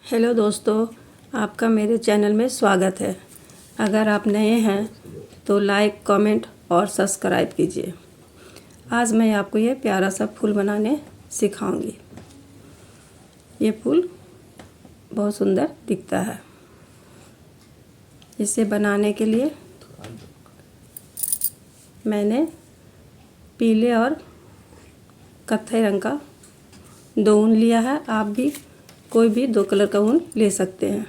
Hello दोस्तों, आपका मेरे चैनल में स्वागत है। अगर आप नए हैं तो लाइक, कमेंट और सब्सक्राइब कीजिए। आज मैं आपको ये प्यारा सा फूल बनाने सिखाऊंगी। ये फूल बहुत सुंदर दिखता है। इसे बनाने के लिए मैंने पीले और कत्थई रंग का 2 ऊन लिया है। आप भी कोई भी 2 कलर का ऊन ले सकते हैं।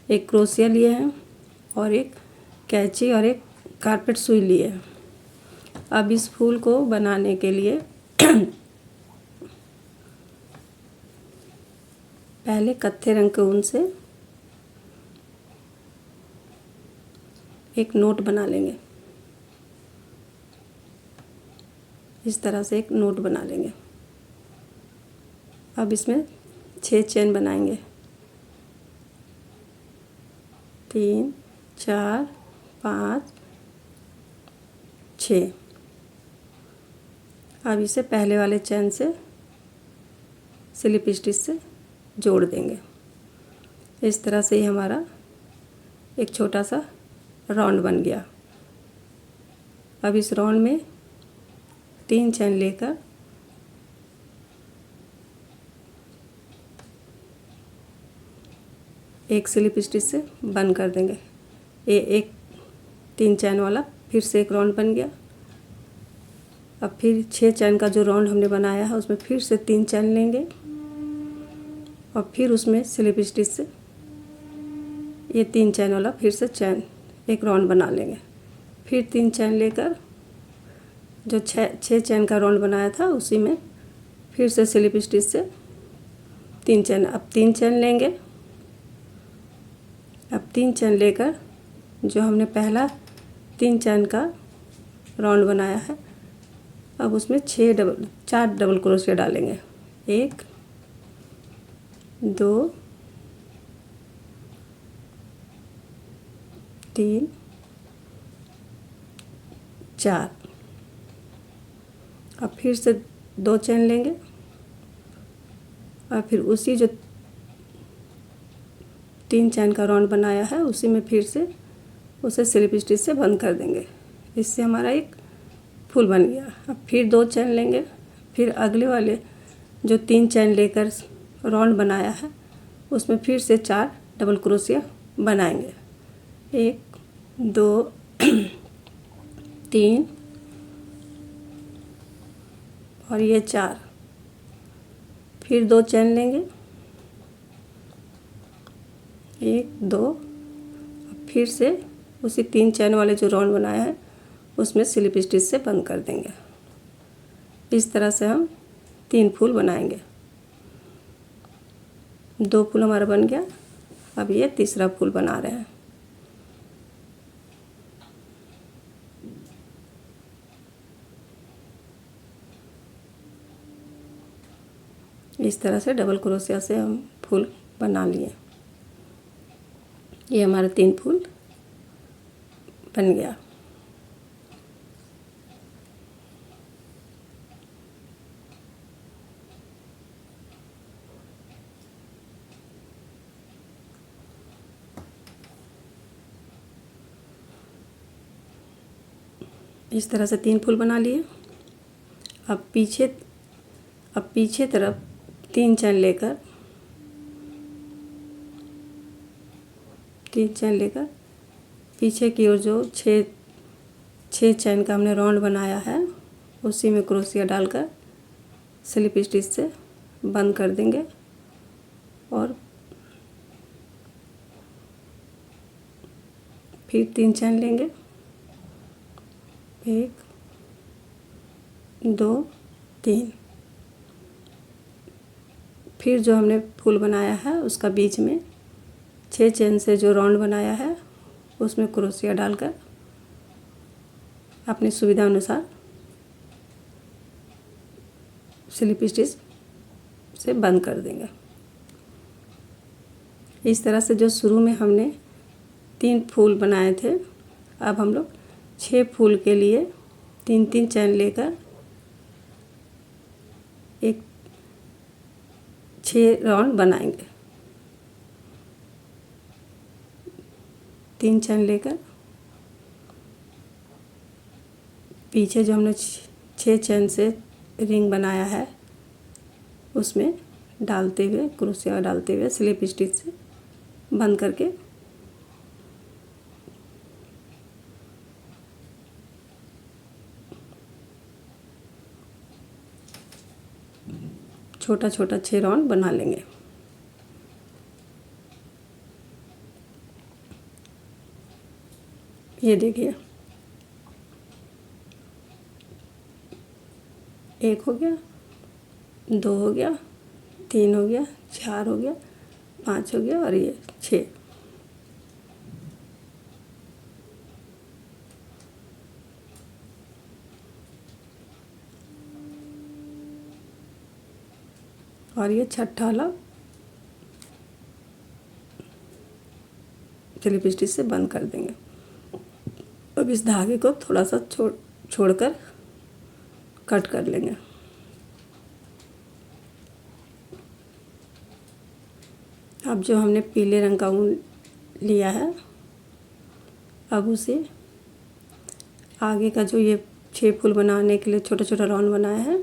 एक क्रोशिया लिए हैं और एक कैंची और एक कारपेट सुई लिए हैं। अब इस फूल को बनाने के लिए पहले कत्थे रंग के ऊन से एक नोट बना लेंगे। इस तरह से एक नोट बना लेंगे। अब इसमें 6 चेन बनाएंगे। 3, 4, 5, 6। अब इसे पहले वाले चेन से स्लिप स्टिच से जोड़ देंगे। इस तरह से ही हमारा एक छोटा सा राउंड बन गया। अब इस राउंड में 3 चेन लेकर एक स्लिप स्टिच से बंद कर देंगे। एक 3 चैन वाला फिर से एक राउंड बन गया। अब फिर 6 चैन का जो राउंड हमने बनाया है उसमें फिर से 3 चैन लेंगे और फिर उसमें स्लिप स्टिच से ये 3 चैन वाला फिर से चैन एक राउंड बना लेंगे। फिर 3 चैन लेकर जो 6 चैन का राउंड बनाया था उसी में फिर से स्लिप स्टिच से 3 चैन। अब 3 चैन लेंगे। अब 3 चैन लेकर जो हमने पहला 3 चैन का राउंड बनाया है अब उसमें 4 डबल क्रोशिया डालेंगे। 1, 2, 3, 4। अब फिर से 2 चैन लेंगे और फिर उसी जो 3 चैन का राउंड बनाया है उसी में फिर से उसे स्लिप स्टिच से बंद कर देंगे। इससे हमारा एक फूल बन गया। अब फिर 2 चैन लेंगे। फिर अगले वाले जो 3 चैन लेकर राउंड बनाया है उसमें फिर से 4 डबल क्रोशिया बनाएंगे। 1, 2, 3 और ये 4। फिर 2 चैन लेंगे। 1, 2। अब फिर से उसी 3 चैन वाले जो राउंड बनाया है उसमें स्लिप स्टिच से बंद कर देंगे। इस तरह से हम 3 फूल बनाएंगे। 2 फूल हमारा बन गया। अब ये तीसरा फूल बना रहे हैं। इस तरह से डबल क्रोशिया से हम फूल बना लिए। ये हमारा 3 फूल बन गया। इस तरह से 3 फूल बना लिए। अब पीछे तरफ 3 चैन लेकर पीछे की ओर जो 6 चैन का हमने राउंड बनाया है उसी में क्रोशिया डालकर स्लिप स्टिच से बंद कर देंगे और फिर 3 चैन लेंगे। 1, 2, 3। फिर जो हमने फूल बनाया है उसका बीच में 6 चैन से जो राउंड बनाया है उसमें क्रोशिया डालकर अपनी सुविधा अनुसार स्लिप स्टिच से बंद कर देंगे। इस तरह से जो शुरू में हमने 3 फूल बनाए थे अब हम लोग 6 फूल के लिए 3-3 चैन लेकर एक 6 राउंड बनाएंगे। 3 चैन लेकर पीछे जो हमने 6 चैन से रिंग बनाया है उसमें डालते हुए, क्रोशिया डालते हुए स्लिप स्टिच से बंद करके छोटा छोटा 6 राउंड बना लेंगे। ये देखिए, 1 हो गया, 2 हो गया, 3 हो गया, 4 हो गया, 5 हो गया और ये 6। और ये छठा वाला स्लिप स्टिच से बंद कर देंगे। अब इस धागे को थोड़ा सा छोड़कर कट कर लेंगे। अब जो हमने पीले रंग का ऊन लिया है, अब उसे आगे का जो ये 6 फूल बनाने के लिए छोटा छोटा राउंड बनाया है,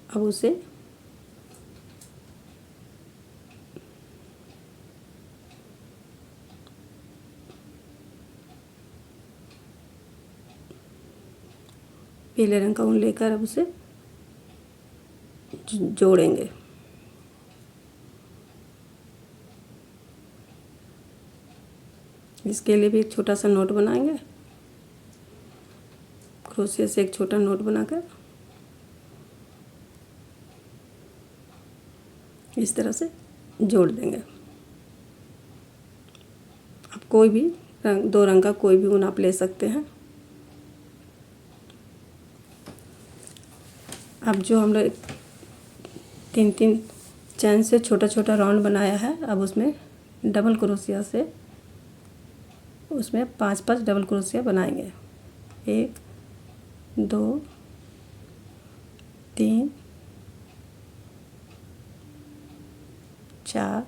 अब उसे पीले रंग का ऊन लेकर अब उसे जोड़ेंगे। इसके लिए भी एक छोटा सा नोट बनाएंगे। क्रोशिया से एक छोटा नोट बनाकर इस तरह से जोड़ देंगे। आप कोई भी रंग, 2 रंग का कोई भी ऊन आप ले सकते हैं। अब जो हम लोग 3 चैन से छोटा छोटा राउंड बनाया है, अब उसमें डबल क्रोशिया से उसमें 5 डबल क्रोशिया बनाएंगे। 1 2 3 4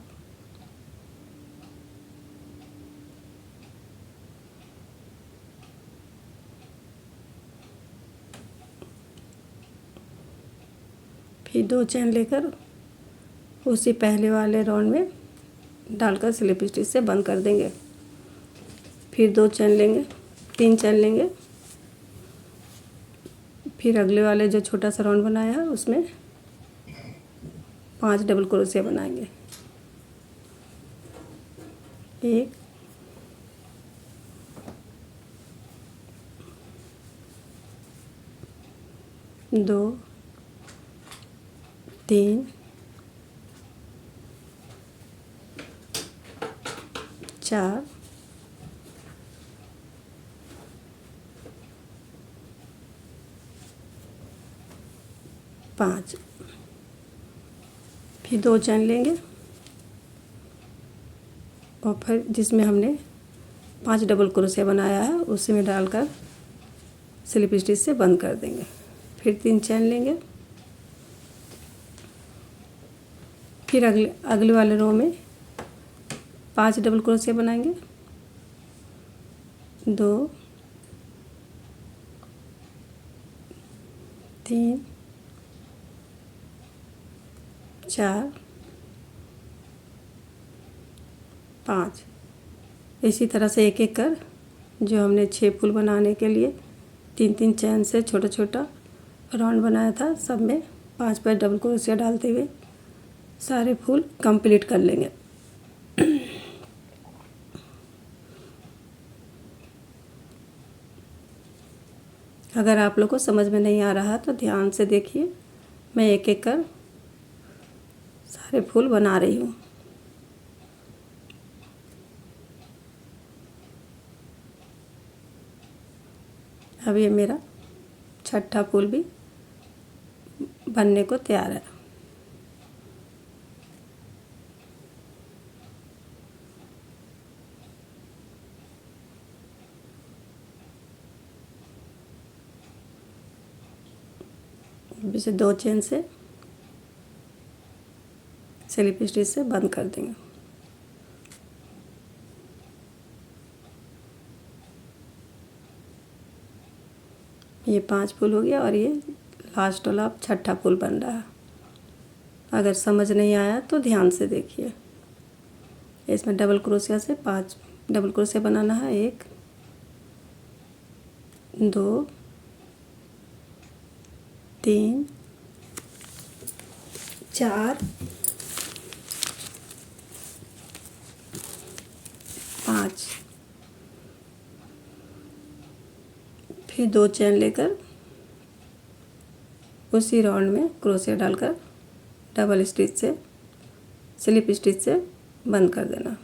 फिर 2 चैन लेकर उसी पहले वाले राउंड में डालकर स्लिप स्टिच से बंद कर देंगे। फिर 2 चैन लेंगे, 3 चैन लेंगे, फिर अगले वाले जो छोटा सा राउंड बनाया है उसमें 5 डबल क्रोशिया बनाएंगे। 1 2 3 4 5। फिर 2 चैन लेंगे और फिर जिसमें हमने 5 डबल क्रोशिया बनाया है उसी में डालकर स्लिप स्टिच से बंद कर देंगे। फिर 3 चैन लेंगे, फिर अगले वाले रो में 5 डबल क्रोशिया बनाएंगे। 2 3 4 5। इसी तरह से एक एक कर जो हमने 6 फूल बनाने के लिए 3 चैन से छोटा छोटा राउंड बनाया था, सब में 5 डबल क्रोशिया डालते हुए सारे फूल कंप्लीट कर लेंगे। अगर आप लोग को समझ में नहीं आ रहा तो ध्यान से देखिए, मैं एक एक कर सारे फूल बना रही हूँ। अब ये मेरा छठा फूल भी बनने को तैयार है। अब इसे 2 चेन से स्लिप स्टिच से बंद कर देंगे। ये 5 फूल हो गया और ये लास्ट वाला अब छठा फूल बन रहा है। अगर समझ नहीं आया तो ध्यान से देखिए। इसमें डबल क्रोशिया से 5 डबल क्रोशिया बनाना है। 1 2 3 4 5। फिर 2 चैन लेकर उसी राउंड में क्रोशिया डालकर डबल स्टिच से स्लिप स्टिच से बंद कर देना।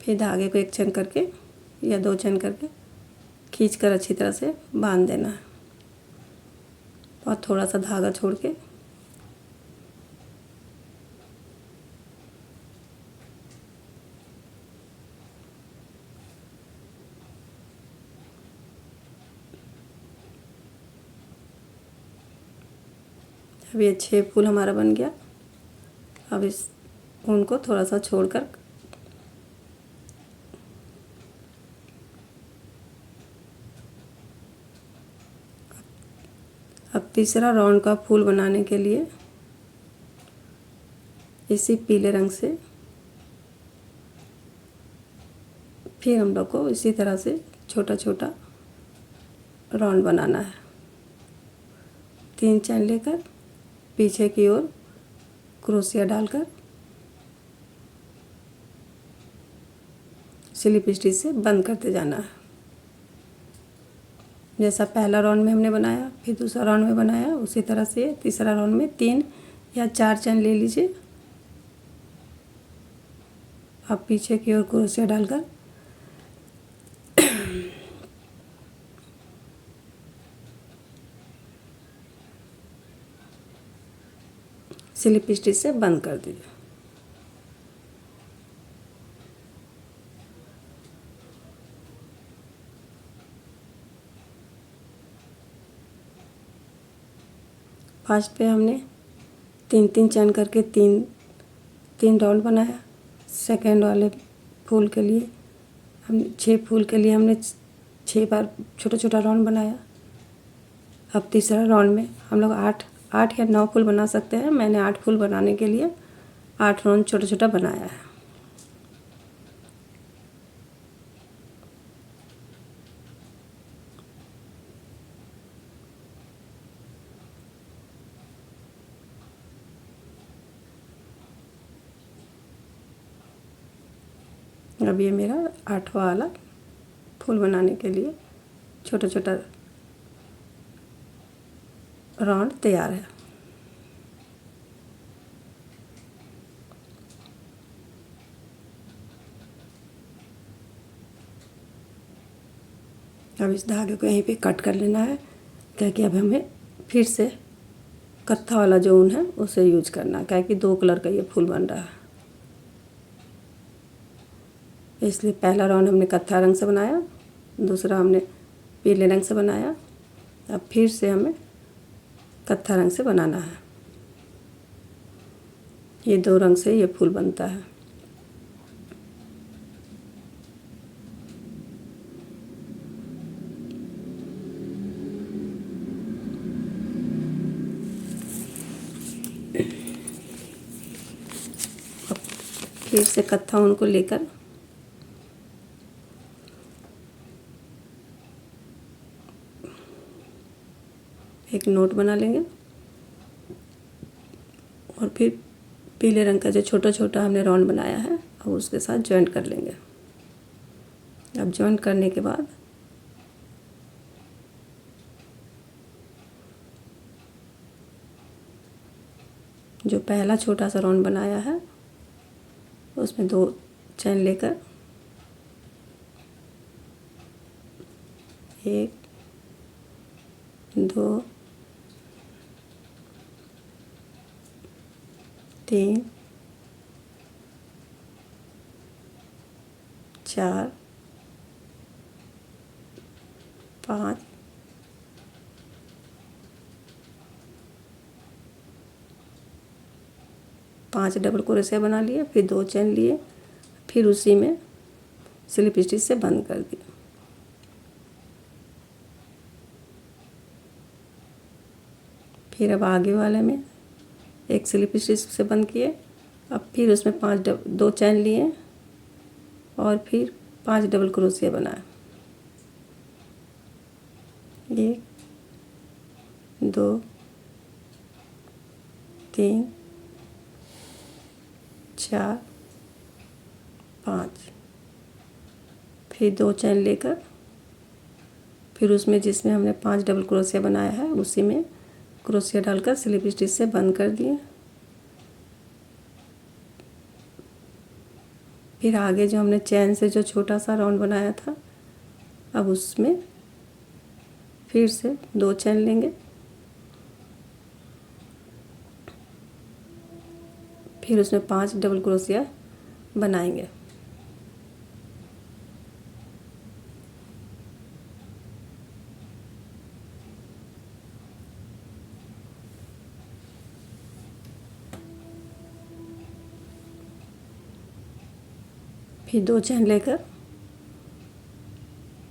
फिर धागे को 1 चैन करके या 2 चैन करके खींचकर अच्छी तरह से बांध देना है और थोड़ा सा धागा छोड़ के अब ये 6 फूल हमारा बन गया। अब इस ऊन को थोड़ा सा छोड़कर अब तीसरा राउंड का फूल बनाने के लिए इसी पीले रंग से फिर हम लोग को इसी तरह से छोटा छोटा राउंड बनाना है। 3 चैन लेकर पीछे की ओर क्रोशिया डालकर स्लिप स्टिच से बंद करते जाना है। जैसा पहला राउंड में हमने बनाया फिर दूसरा राउंड में बनाया, उसी तरह से तीसरा राउंड में 3 या 4 चैन ले लीजिए। अब पीछे की ओर क्रोशिया डालकर स्लिप स्टिच से बंद कर दीजिए। फर्स्ट पे हमने 3 चैन करके 3 राउंड बनाया। सेकेंड वाले फूल के लिए हम 6 फूल के लिए हमने 6 बार छोटा छोटा राउंड बनाया। अब तीसरा राउंड में हम लोग 8 या 9 फूल बना सकते हैं। मैंने 8 फूल बनाने के लिए 8 राउंड छोटा छोटा बनाया है। अब ये मेरा 8वां वाला फूल बनाने के लिए छोटा छोटा राउंड तैयार है। अब इस धागे को यहीं पे कट कर लेना है, क्या कि अब हमें फिर से कत्था वाला जो ऊन है उसे यूज करना है, क्या कि 2 कलर का ये फूल बन रहा है। इसलिए पहला राउंड हमने कत्था रंग से बनाया, दूसरा हमने पीले रंग से बनाया। अब फिर से हमें कत्था रंग से बनाना है। ये 2 रंग से ये फूल बनता है। अब फिर से कत्था ऊन को लेकर एक नोट बना लेंगे और फिर पीले रंग का जो छोटा छोटा हमने राउंड बनाया है अब उसके साथ जॉइंट कर लेंगे। अब जॉइंट करने के बाद जो पहला छोटा सा राउंड बनाया है उसमें 2 चैन लेकर 1 2 3 4 5 5 डबल क्रोशिया बना लिए, फिर 2 चैन लिए, फिर उसी में स्लिप स्टिच से बंद कर दिया। फिर अब आगे वाले में एक स्लिप स्टिच से बंद किए। अब फिर उसमें 2 चैन लिए और फिर 5 डबल क्रोशिया बनाए। 1 2 3 4 5। फिर 2 चैन लेकर फिर उसमें जिसमें हमने 5 डबल क्रोशिया बनाया है उसी में क्रोशिया डालकर स्लिप स्टिच से बंद कर दिए। फिर आगे जो हमने चैन से जो छोटा सा राउंड बनाया था, अब उसमें फिर से 2 चैन लेंगे। फिर उसमें 5 डबल क्रोशिया बनाएंगे। फिर 2 चैन लेकर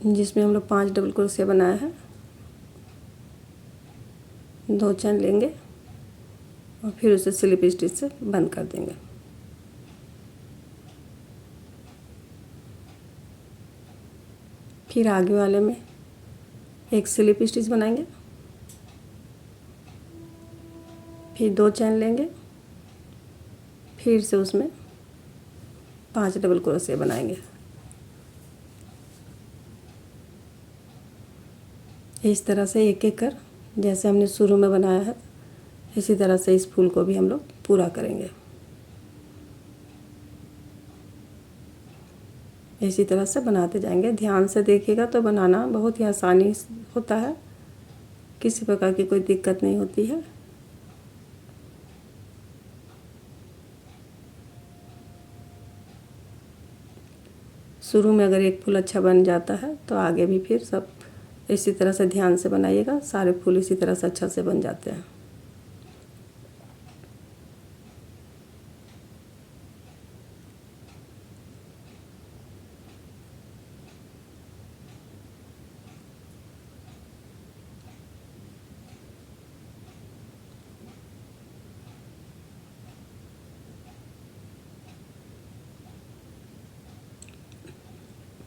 जिसमें हम लोग 5 डबल क्रोशिया बनाया है, 2 चैन लेंगे और फिर उसे स्लिप स्टिच से बंद कर देंगे। फिर आगे वाले में एक स्लिप स्टिच बनाएंगे। फिर 2 चैन लेंगे, फिर से उसमें 5 डबल क्रोशिया बनाएंगे। इस तरह से एक एक कर जैसे हमने शुरू में बनाया है इसी तरह से इस फूल को भी हम लोग पूरा करेंगे। इसी तरह से बनाते जाएंगे। ध्यान से देखिएगा तो बनाना बहुत ही आसानी होता है, किसी प्रकार की कोई दिक्कत नहीं होती है। शुरू में अगर एक फूल अच्छा बन जाता है तो आगे भी फिर सब इसी तरह से ध्यान से बनाइएगा, सारे फूल इसी तरह से अच्छा से बन जाते हैं।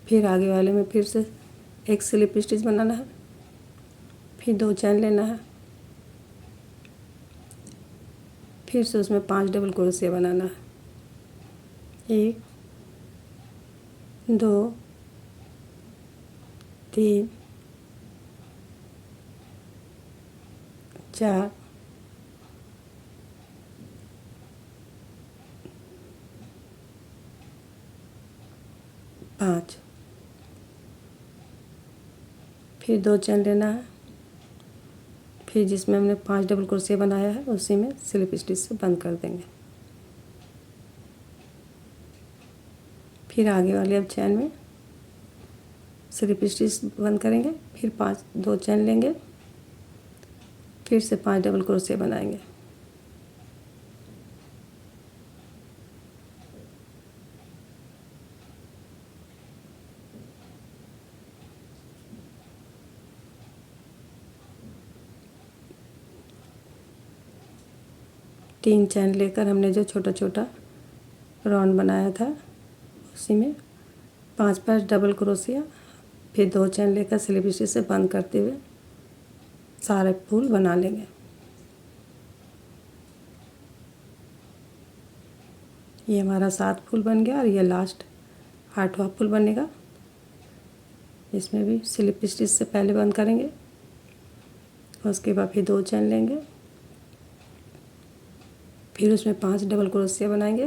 फिर आगे वाले में फिर से एक स्लिप स्टिच बनाना है। फिर 2 चैन लेना है। फिर से उसमें 5 डबल क्रोशिया बनाना है। 1 2 3 4 5। फिर 2 चैन लेना है। फिर जिसमें हमने 5 डबल क्रोशिया बनाया है उसी में स्लिप स्टिच से बंद कर देंगे। फिर आगे वाले अब चैन में स्लिप स्टिच बंद करेंगे। फिर 2 चैन लेंगे, फिर से 5 डबल क्रोशिया बनाएंगे। तीन चैन लेकर हमने जो छोटा छोटा राउंड बनाया था उसी में 5 डबल क्रोशिया, फिर 2 चैन लेकर स्लिप स्टिच से बंद करते हुए सारे फूल बना लेंगे। ये हमारा 7 फूल बन गया और ये लास्ट 8वां फूल बनेगा। इसमें भी स्लिप स्टिच से पहले बंद करेंगे, उसके बाद फिर 2 चैन लेंगे, फिर उसमें 5 डबल क्रोशिया बनाएंगे।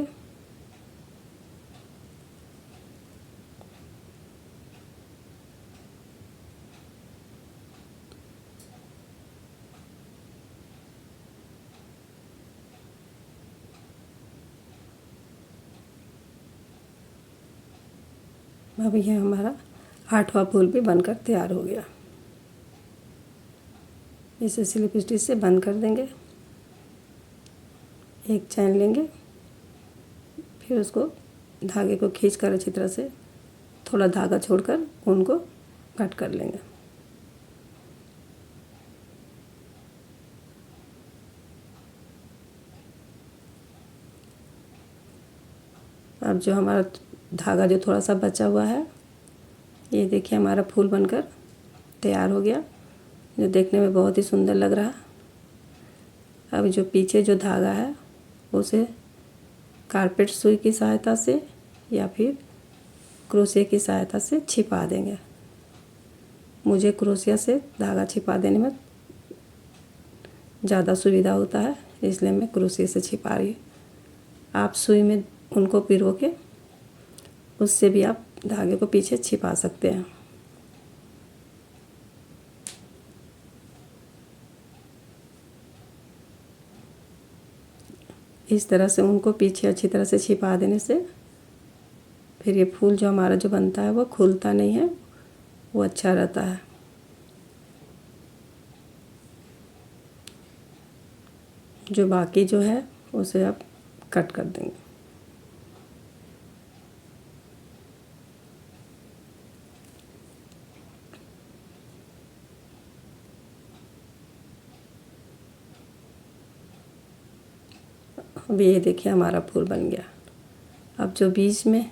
अब ये हमारा 8वां फूल भी बनकर तैयार हो गया। इसे स्लिप स्टिच से बंद कर देंगे। एक चैन लेंगे, फिर उसको धागे को खींचकर अच्छी तरह से थोड़ा धागा छोड़कर ऊन को कट कर लेंगे। अब जो हमारा धागा जो थोड़ा सा बचा हुआ है, ये देखिए हमारा फूल बनकर तैयार हो गया, जो देखने में बहुत ही सुंदर लग रहा। अब जो पीछे जो धागा है उसे कारपेट सुई की सहायता से या फिर क्रोशिया की सहायता से छिपा देंगे। मुझे क्रोशिया से धागा छिपा देने में ज़्यादा सुविधा होता है, इसलिए मैं क्रोशिया से छिपा रही हूँ। आप सुई में उनको पिरो के उससे भी आप धागे को पीछे छिपा सकते हैं। इस तरह से उनको पीछे अच्छी तरह से छिपा देने से फिर ये फूल जो हमारा जो बनता है वो खुलता नहीं है, वो अच्छा रहता है। जो बाकी जो है उसे आप कट कर देंगे। अब ये देखिए हमारा फूल बन गया। अब जो बीच में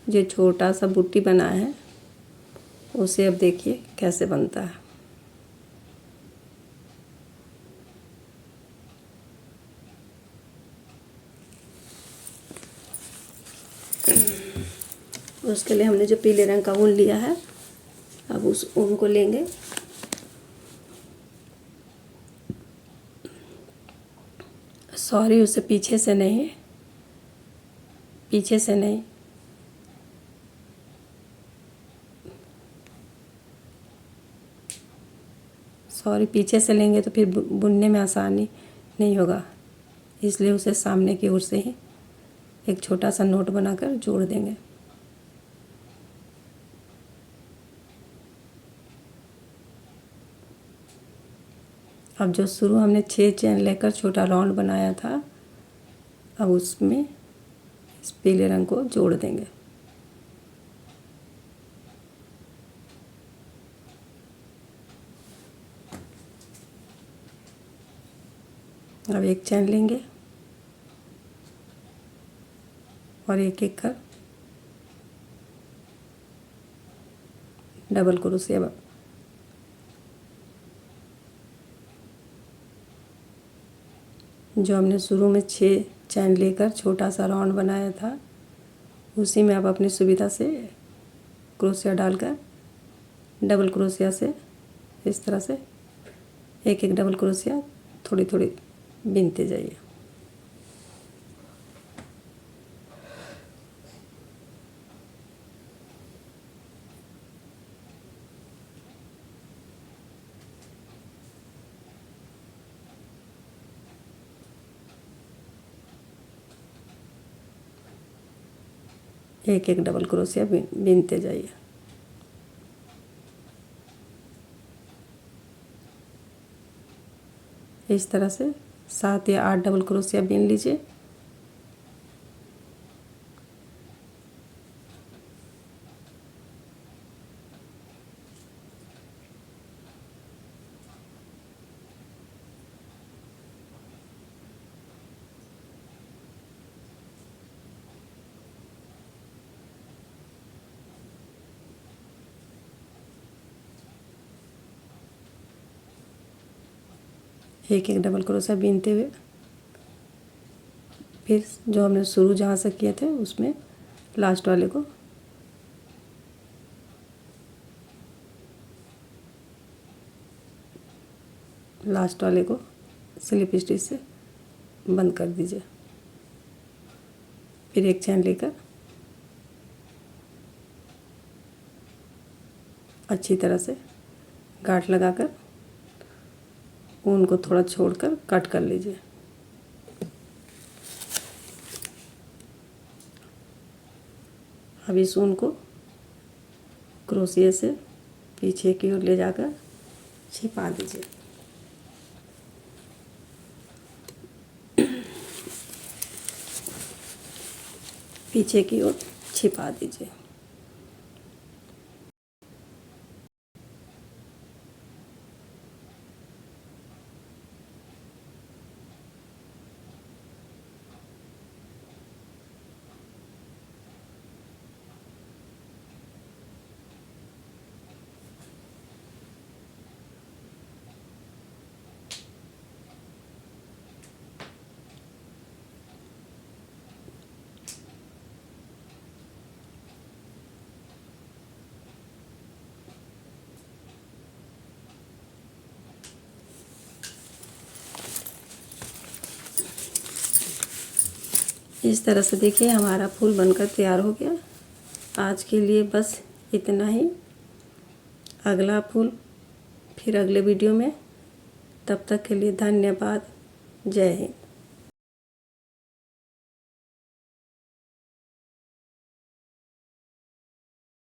जो छोटा सा बूटी बना है उसे अब देखिए कैसे बनता है। उसके लिए हमने जो पीले रंग का ऊन लिया है, अब उस ऊन को लेंगे सॉरी उसे पीछे से नहीं, पीछे से नहीं, सॉरी पीछे से लेंगे तो फिर बुनने में आसानी नहीं होगा, इसलिए उसे सामने की ओर से ही एक छोटा सा नोट बनाकर जोड़ देंगे। अब जो शुरू हमने 6 चेन लेकर छोटा राउंड बनाया था, अब उसमें इस पीले रंग को जोड़ देंगे। अब एक चैन लेंगे और एक एक कर डबल क्रोशिया जो हमने शुरू में 6 चैन लेकर छोटा सा राउंड बनाया था, उसी में आप अपनी सुविधा से क्रोशिया डालकर डबल क्रोशिया से इस तरह से एक एक डबल क्रोशिया थोड़ी थोड़ी बीनते जाइए। एक एक डबल क्रोशिया बीनते जाइए। इस तरह से 7 या 8 डबल क्रोशिया बीन लीजिए। एक एक डबल क्रोशिया बीनते हुए फिर जो हमने शुरू जहाँ से किए थे उसमें लास्ट वाले को स्लिप स्टिच से बंद कर दीजिए। फिर एक चैन लेकर अच्छी तरह से गांठ लगाकर ऊन को थोड़ा छोड़कर कट कर लीजिए। अब इस ऊन को क्रोशिया से पीछे की ओर ले जाकर छिपा दीजिए। पीछे की ओर छिपा दीजिए। इस तरह से देखिए हमारा फूल बनकर तैयार हो गया। आज के लिए बस इतना ही। अगला फूल फिर अगले वीडियो में। तब तक के लिए धन्यवाद। जय हिंद।